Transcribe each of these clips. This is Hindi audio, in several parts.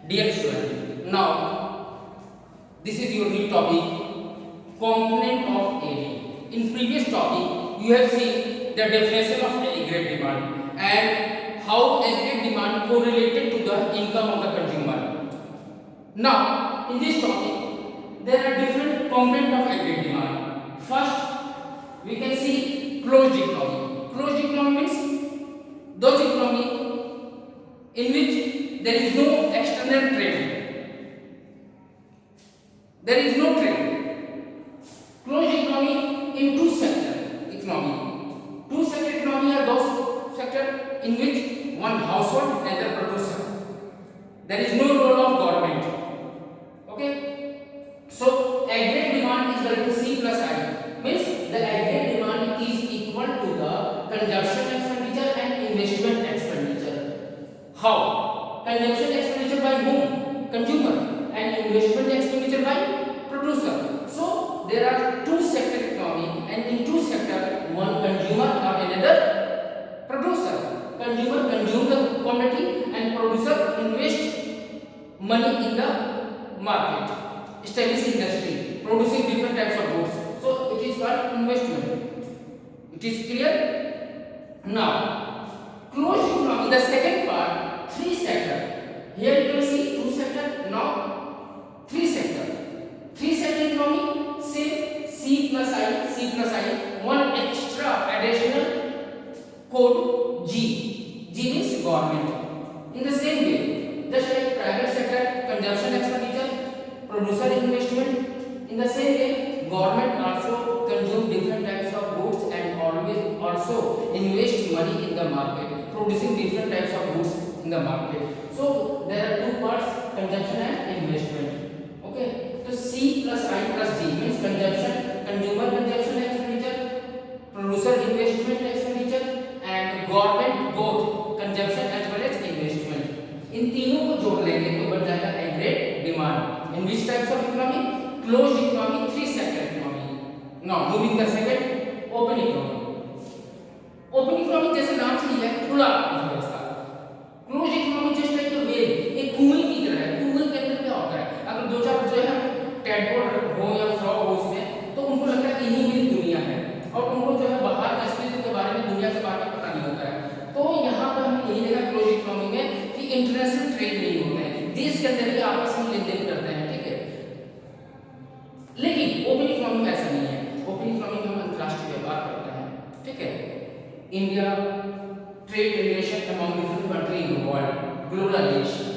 Dear student, now this is your new topic, component of AD. In previous topic, you have seen the definition of aggregate demand and how aggregate demand correlated to the income of the consumer. Now, in this topic, there are different components of aggregate demand. First, we can see closed economy. Closed economy means those economy in which there is no external trade. There is no trade. Closed economy in two sector economy. Two sector economy are those sector in which one household and the producer. There is no role of government. Okay. So aggregate demand is equal to C plus I. Means the aggregate demand is equal to the consumption expenditure and investment expenditure. How? Consumption expenditure by whom? Consumer. And investment expenditure by producer. So there are two sector economy, and in two sector, one consumer or another producer. Consumer consume the commodity and producer invest money in the market, establish industry, producing different types of goods. So it is called investment. It is clear? Now, closed economy, the second part, three sector. Here you can see two sector, now three sector. Three sector economy, say C plus I, one extra additional code G. G means government. In the same way, just like private sector, consumption expenditure, producer investment, in the same way, government also consume different types of goods and always also invest money in the market, producing different types of goods in the market. So there are two parts, consumption and investment. Okay. So C plus I plus G means consumption, consumer consumption expenditure, producer investment expenditure, and government both consumption as well as investment. इन तीनों को जोड़ लेंगे तो बन जाएगा aggregate demand. In which types of economy? Closed economy, three sector economy. Now moving the second, open economy. Open economy जैसे नाम से ही है, खुला व्यवस्था. Close economy just like a well, एक कुएं की तरह है. कुएं के अंदर क्या होता है, अगर दो चार जो है टैडपोल हो या फ्रॉग हो उसमें, तो उनको लगता है कि यही मेरी दुनिया है और उनको जो है बाहर के अस्तित्व के बारे में, दुनिया के बारे में पता नहीं होता है. तो यहाँ पर हमें यही देखा क्लोज इकोनॉमी में कि इंटरनेशनल ट्रेड नहीं होता है, देश के अंदर ही आपस में लेन देन करते हैं. ठीक है. लेकिन ओपन इकोनॉमी में ऐसा नहीं है. ओपन इकोनॉमी में हम अंतरराष्ट्रीय व्यापार करते हैं. ठीक है. India trade relation among different countries in the world, globalization.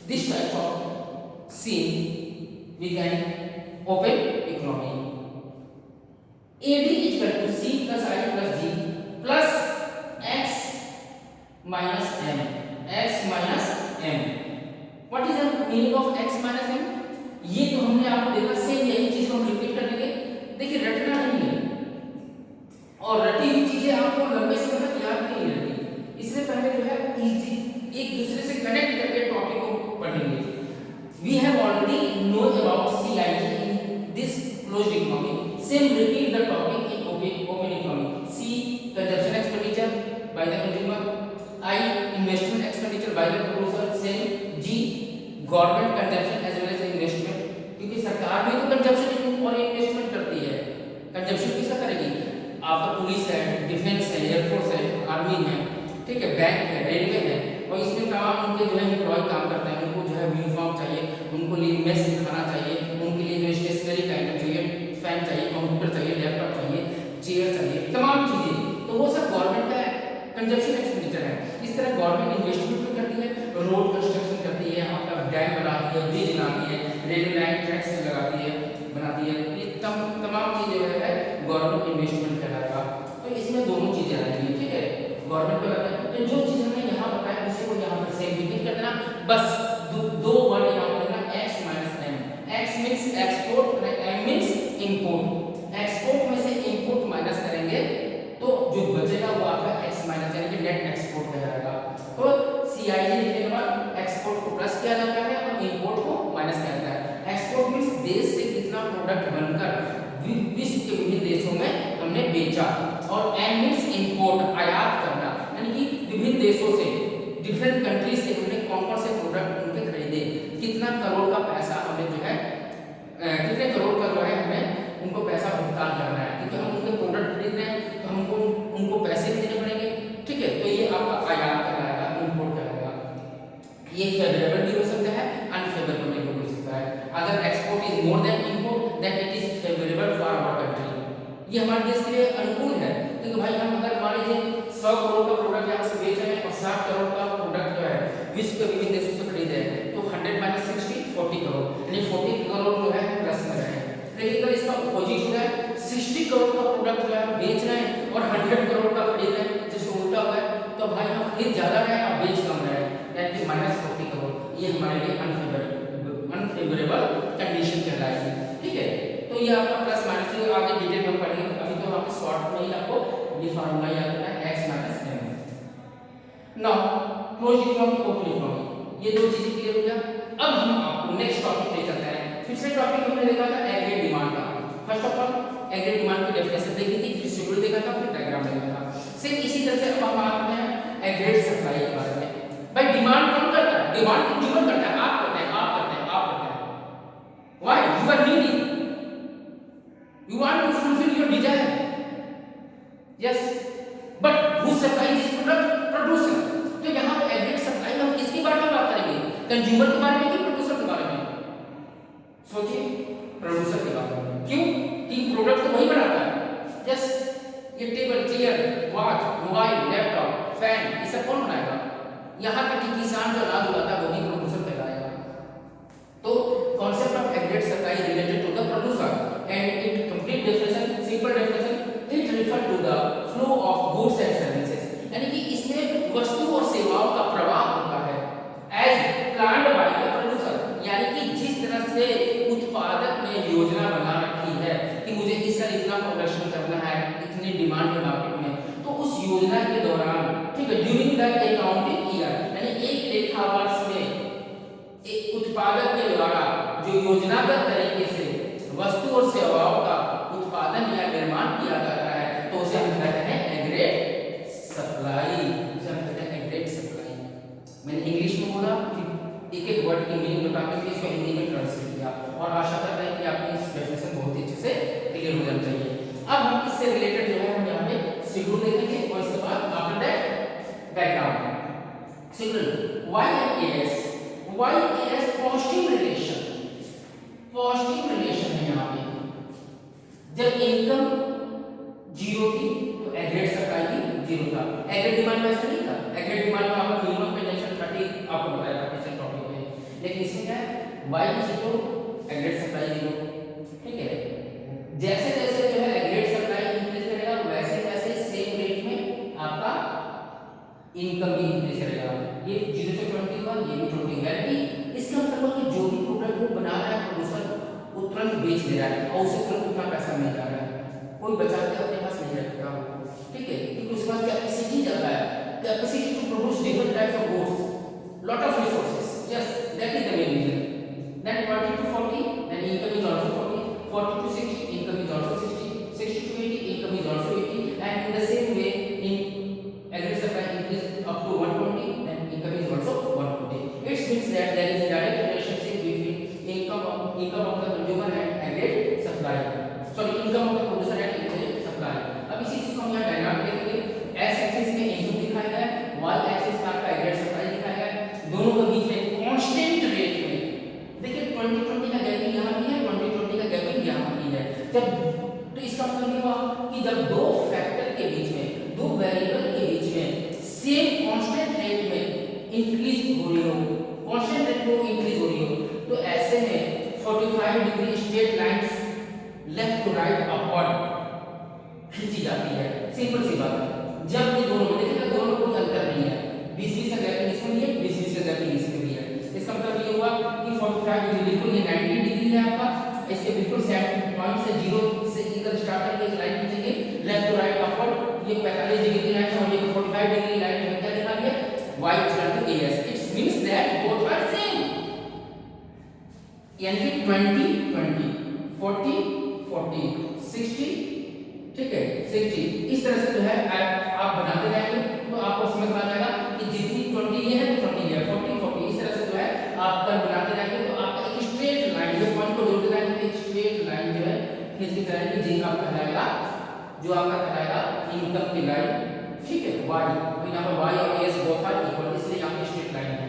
This type of scene we can open economy. AD is equal to C plus I plus G plus X minus M. X minus M. What is the meaning of X minus M? ये तो हमने आपको देखा, सेम यही चीज हम रिपीट कर देंगे. देखिए रटना नहीं है और रटी हुई चीजें आपको लंबे समय तक याद नहीं रहती, इसलिए पहले जो है इजी एक दूसरे से कनेक्ट करके टॉपिक को पढ़ेंगे. We have already know about CIG in this closed economy. Same repeat the topic in open economy. C consumption expenditure by the consumer, I investment expenditure by the producer, same G government consumption as well as investment, क्योंकि सरकार भी तो कंजम्पशन और इन्वेस्टमेंट करती है. कंजम्पशन किसका करेगी? आपका पुलिस है, डिफेंस है, एयरफोर्स है, आर्मी है, ठीक है, बैंक है, रेलवे है, और इसमें तमाम उनके जो है एम्प्लॉय काम करते हैं. उनको जो है यूनिफॉर्म चाहिए, उनको लिए मेस खाना चाहिए, उनके लिए जो स्टेशनरी का आइटम चाहिए, फैन चाहिए, कंप्यूटर चाहिए, लैपटॉप चाहिए, चेयर चाहिए, तमाम चीजें. तो वो सब गवर्नमेंट का कंजम्पशन एक्सपेंडिचर है. इस तरह गवर्नमेंट इन्वेस्टमेंट भी करती है, रोड कंस्ट्रक्शन करती है, आपका डैम बनाती है, ब्रिज बनाती है, रेलवे लाइन ट्रैक्स लगाती है, बनाती है. ये तमाम चीजें जो है गवर्नमेंट इन्वेस्टमेंट कहलाएगा. तो इसमें दोनों चीजें आएंगी. ठीक है. गवर्नमेंट को लगता है तो जो चीज हमने यहाँ बताया उसी को यहाँ पर सेम रिपीट कर देना. बस दो वर्ड यहाँ पर देना, x minus m. x means export, m means import. Export में से इंपोर्ट माइनस करेंगे तो जो बचेगा वो आपका x माइनस यानी कि नेट एक्सपोर्ट कहलाएगा. तो CIG लिखने के बाद एक्सपोर्ट को प्लस किया जाता है और इंपोर्ट को माइनस किया जाता है. एक्सपोर्ट मींस देश से कितना प्रोडक्ट बनकर विश्व के विभिन्न देशों में हमने बेचा, और एम मींस इंपोर्ट आयात करना, यानी कि विभिन्न देशों से डिफरेंट कंट्री से हमने कौन कौन से प्रोडक्ट उनके ये फेवरेबल भी हो सकता है, अनफेवरेबल भी हो सकता है। अगर export is more than import then it is favourable for our country. ये हमारे देश के लिए अनुकूल है, क्योंकि भाई हम अगर मान लीजिए 100 करोड़ का प्रोडक्ट यहाँ से बेच रहे हैं और 60 करोड़ का प्रोडक्ट जो है विश्व के विभिन्न देशों से खरीद रहे हैं, तो 100 माइनस 60 40 करोड़, यानी 40 करोड़ जो है प्लस में रहे हैं। लेकिन अगर इसका अपोजिट हो है 60 करोड़ का प्रोडक्ट जो है बेच रहे हैं और 100 करोड़ का खरीद रहे हैं, जिससे उल्टा हुआ है, तो भाई हम खरीद ज्यादा रहे हैं और बेच कम रहे हैं, यानी माइनस 40 करोड़। ये हमारे लिए अनफेवरेबल कंडीशन कहलाएगी। ठीक है, तो ये आपका प्लस माइनस ये आगे डिटेल में पढ़ेंगे, अभी तो आप शॉर्ट में ही आपको ये फार्मूला याद रखना है x minus m। Now close economy open economy, ये दो चीजें क्लियर हो गया। अब हम आपको नेक्स्ट टॉपिक ले चलते हैं। पिछले टॉपिक हमने देखा था एग्रीगेट डिमांड का। First of all aggregate demand की डेफिनेशन देखी थी, फिर शेड्यूल देखा था, फिर डायग्राम देखा था। सेम इसी तरह से अब हम आते हैं एग्रीगेट सप्लाई के बारे में। भाई डिमांड कौन करता है? डिमांड कंज्यूमर करता है, आप करते हैं, आप करते हैं, आप करते हैं। Why? You are needy, you want to fulfill your desire, yes, but who supplies this product? Producer। तो यहाँ पे एग्रीगेट सप्लाई में हम किसके बारे में बात करेंगे? कंज्यूमर के बारे में कि प्रोड्यूसर के बारे में? सोचिए, प्रोड्यूसर के बारे में। क्यों? कि प्रोडक्ट तो वही बनाता है। यस, ये table, chair, watch, mobile, laptop, fan, ये सब कौन बनाएगा? यहाँ तक कि किसान जो अनाज उगाता है वो भी प्रोड्यूसर कहलाएगा। तो concept of aggregate supply related to the producer and its complete definition, simple definition, it refer to the flow of goods and services, यानी कि इसमें वस्तु और सेवाओं का प्रवाह होता है as planned by the producer, यानी कि जिस तरह से उत्पादक ने योजना बना रखी है कि मुझे इस साल इतना प्रोडक्शन करना है, इतनी डिमांड है मार्केट में, तो उस योजना के दौरान, ठीक है, ड्यूरिंग द अकाउंटिंग ईयर, यानी एक लेखा वर्ष में एक उत्पादक के द्वारा जो योजनाबद्ध तरीके से वस्तु और सेवाओं का उत्पादन या निर्माण किया जाता है, तो उसे हम कहते हैं एग्रीगेट सप्लाई। उसे हम कहते हैं एग्रीगेट सप्लाई। मैंने इंग्लिश में बोला, फिर एक एक वर्ड की मीनिंग बता के इसको हिंदी में ट्रांसलेट किया, और आशा करता है कि आपकी इस डेफिनेशन बहुत ही अच्छे से क्लियर हो जाना चाहिए। अब हम इससे रिलेटेड जो है हम यहाँ पे शेड्यूल देखेंगे और इसके बाद after that diagram. Schedule YAS, YAS positive relation, positive relation है यहाँ पे। जब इनकम जीरो थी तो एग्रीगेट सप्लाई भी जीरो था। एग्रीगेट डिमांड में ऐसा नहीं था। एग्रीगेट डिमांड में आपका मिनिमम पेंडेंशन 30 आपको बताया था पिछले टॉपिक में, लेकिन इसमें क्या है, y zero aggregate supply zero. ठीक है, जैसे जैसे जो है एग्रीगेट सप्लाई इंक्रीज करेगा वैसे वैसे सेम रेट में आपका इनकम भी इंक्रीज करेगा। ये 0 से 20 का, ये भी 20, यानी इसका मतलब कि जो भी प्रोडक्ट वो बना रहा है प्रोड्यूसर, वो तुरंत बेच दे रहा है और उसे तुरंत उतना पैसा मिल जा रहा है, कोई बचा के अपने पास नहीं रखता। ठीक है, क्योंकि उसके पास कैपेसिटी ज्यादा है, capacity to produce different types of goods, lot of resources. Yes, that is the main reason. Then 40 to 40, then income is also 40, 40 to 60, income is also 60, 60 to 80, income is also 80, and in the same way in aggregate supply increase up to 120, then income is also 120. It means that there is a direct relationship between income of the consumer and aggregate supply, sorry, income of the producer and aggregate supply। अब इसी चीज को हम यहाँ डायग्राम में देखेंगे। x एक्सिस में इनकम दिखाया गया है, y एक्सिस में आपका एग्रीगेट सप्लाई दिखाया गया है, दोनों के बीच में कांस्टेंट रेट में देखिए 2020 का गैपिंग यहाँ भी है, 2020 का गैपिंग यहाँ भी है। जब तो इसका मतलब ये हुआ कि जब दो फैक्टर के बीच में, दो वेरिएबल के बीच में सेम कांस्टेंट रेट में इंक्रीज हो रही हो, कांस्टेंट रेट में इंक्रीज हो रही हो, तो ऐसे में 45 degree straight lines left to right upward खींची जाती है। सिंपल सी बात है। जब ये दोनों में देखिए दोनों में कोई अंतर नहीं है, 20-20 का गैपिंग इसमें भी है, 20-20 का गैपिंग इसमें भी है। इसका मतलब ये हुआ कि 45 डिग्री बिल्कुल ये 90 डिग्री है आपका, इसके बिल्कुल सेट पॉइंट से 0 से इधर स्टार्ट करके इस लाइन खींचेंगे लेफ्ट टू राइट अपवर्ड, ये 45 डिग्री की लाइन है और ये 45 डिग्री लाइन में क्या दिखा दिया, y equal to as। It means that both are same, यानी कि 20 20 40 40 60, ठीक है 60। इस तरह से जो है आप बनाते जाएंगे तो आपको समझ में आ जाएगा कि जितनी 20 ये है तो 20 ये है, 40 40, इस तरह से जो है आप कर बनाते जाएंगे तो आपका एक स्ट्रेट लाइन, जो पॉइंट को जोड़ते जाएंगे तो एक स्ट्रेट लाइन जो है खींचती जाएगी, जिसका आपका कहलाएगा, जो आपका कहलाएगा इनकम की लाइन। ठीक है, y, तो यहाँ पर y और s बोथ आर इक्वल, इसलिए यहाँ पे स्ट्रेट लाइन है।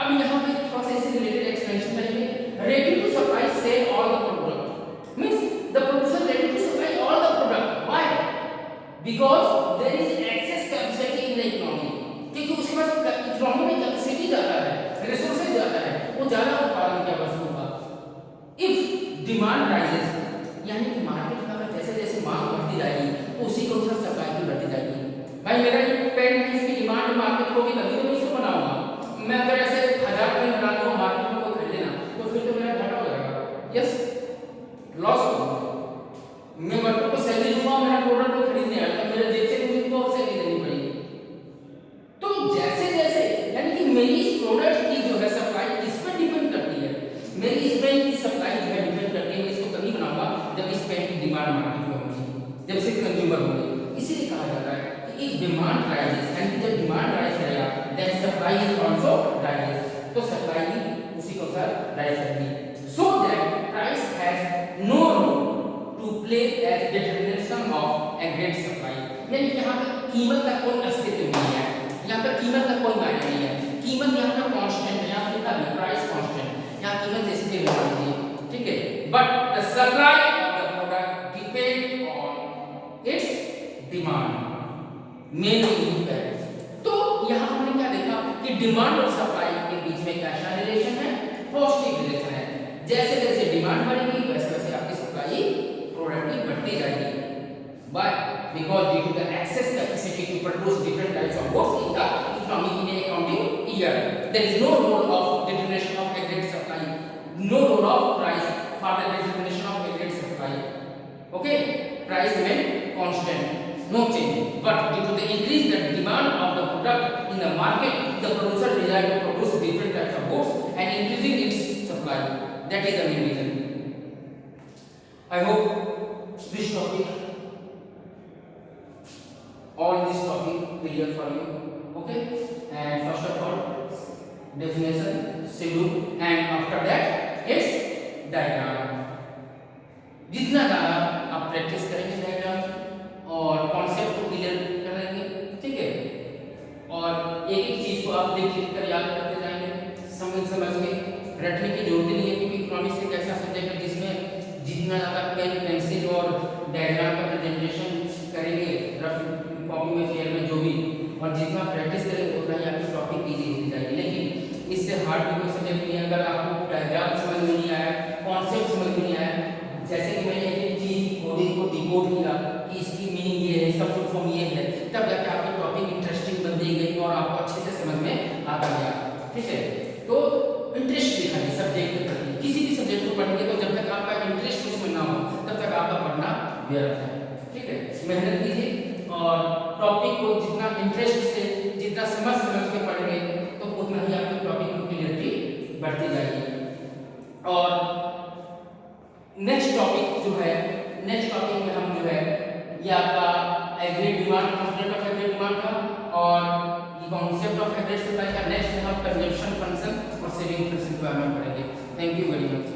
अब यहाँ पे थोड़ा सा इससे रिलेटेड एक्सप्लेनेशन करेंगे। Ready to supply sell all the product means the producer ready to supply all the product why because there is excess capacity in the economy, क्योंकि उसके पास इकोनॉमी में कैपेसिटी ज्यादा है, रिसोर्सेज ज्यादा है, वो ज्यादा उत्पादन किया वस्तुओं का। इफ डिमांड राइजेस यानी कि मार्केट में अगर जैसे जैसे मांग बढ़ती जाएगी तो उसी के अनुसार सप्लाई भी बढ़ती जाएगी। भाई मेरा ये पेन है, इसकी डिमांड मार्केट होगी तभी तो मैं इसको बनाऊंगा। मैं अगर ऐसे 1000 पेन बना दूंगा मार्केट में कोई खरीदे ना तो फिर तो मेरा घाटा हो जाएगा, यस लॉस होगा। मैं वर्कर को सैलरी दूंगा, मेरा प्रोडक्ट को खरीदने आएगा, मेरे जेब से मुझे को सैलरी देनी पड़ेगी। तो जैसे जैसे यानी कि मेरी इस प्रोडक्ट की जो है सप्लाई इस पर डिपेंड करती है, मेरी इस पेन की सप्लाई जो है डिपेंड करती है। मैं इसको तभी बनाऊंगा जब इस पेन की डिमांड मार्केट में होगी, जब से कंज्यूमर होंगे। इसीलिए कहा जाता है कि इफ डिमांड राइजेस यानी जब डिमांड राइज करेगा then supply is also rises, तो सप्लाई भी उसी के अनुसार राइज करेगी। So that price has no role to play as determination of agreed supply, यानी कि यहाँ पे कीमत का कोई अस्तित्व नहीं है, यहाँ पे कीमत का कोई मायने नहीं है। कीमत यहाँ पे कांस्टेंट है, यहाँ पे लिखा है प्राइस कांस्टेंट, यहाँ कीमत जैसे भी होती है, ठीक है। But the supply of the product depend on it's demand mainly है। तो यहाँ हमने क्या देखा कि डिमांड और सप्लाई के बीच में कैसा रिलेशन है, पॉजिटिव रिलेशन है। जैसे जैसे डिमांड बढ़ेगी वैसे वैसे आपकी सप्लाई प्रोडक्ट की बढ़ती जाएगी। But because due to the excess capacity to produce different types of goods in the economy in a accounting year, there is no role of determination of aggregate supply, no role of price for the determination of aggregate supply. Okay, price remain constant, no change. But due to the increase the demand of the product in the market, the producer desire to produce different types of goods and increasing its supply. That is the main reason. I hope this topic all this topic clear for you, okay? And first of all definition, schedule, and after that its diagram. जितना ज़्यादा आप प्रैक्टिस करेंगे डायग्राम और कॉन्सेप्ट को क्लियर करेंगे, ठीक है, और एक एक चीज़ को आप देख लिख कर याद करते जाएंगे, समझ के रटने की जरूरत नहीं है, क्योंकि इकोनॉमिक्स एक ऐसा सब्जेक्ट है जिसमें जितना ज़्यादा पेन पेंसिल और डायग्राम का प्रेजेंटेशन करेंगे रफ कॉपी में फेयर में जो भी, और जितना प्रैक्टिस करेंगे उतना ही आपकी टॉपिक इजी होती जाएगी। लेकिन इससे हार्ड भी कोई सब्जेक्ट नहीं है। अगर आपको डायग्राम समझ में नहीं आया, कॉन्सेप्ट समझ में नहीं आया, जैसे कि मैंने एक चीज़ कोडिंग को डिकोड किया कि इसकी मीनिंग ये है, इसका फुल फॉर्म ये है, तब जाके आपकी टॉपिक इंटरेस्टिंग बन गई और आपको अच्छे से समझ में आता गया, ठीक है। तो इंटरेस्ट दिखाइए सब्जेक्ट के प्रति, किसी भी सब्जेक्ट को पढ़ेंगे तो जब तक आपका इंटरेस्ट उसमें ना हो तब तक आपका पढ़ना व्यर्थ है, ठीक है। मेहनत कीजिए और टॉपिक को जितना इंटरेस्ट से जितना समझ के पढ़ेंगे तो उतना ही आपकी टॉपिक की क्लियरिटी बढ़ती जाएगी। और नेक्स्ट टॉपिक जो है, नेक्स्ट टॉपिक में हम जो है ये आपका agreed demand, component of agreed demand का और ये कॉन्सेप्ट ऑफ एग्रीड सप्लाई का, नेक्स्ट में हम कंजम्पशन फंक्शन और सेविंग फंक्शन के बारे में पढ़ेंगे। Thank you very much.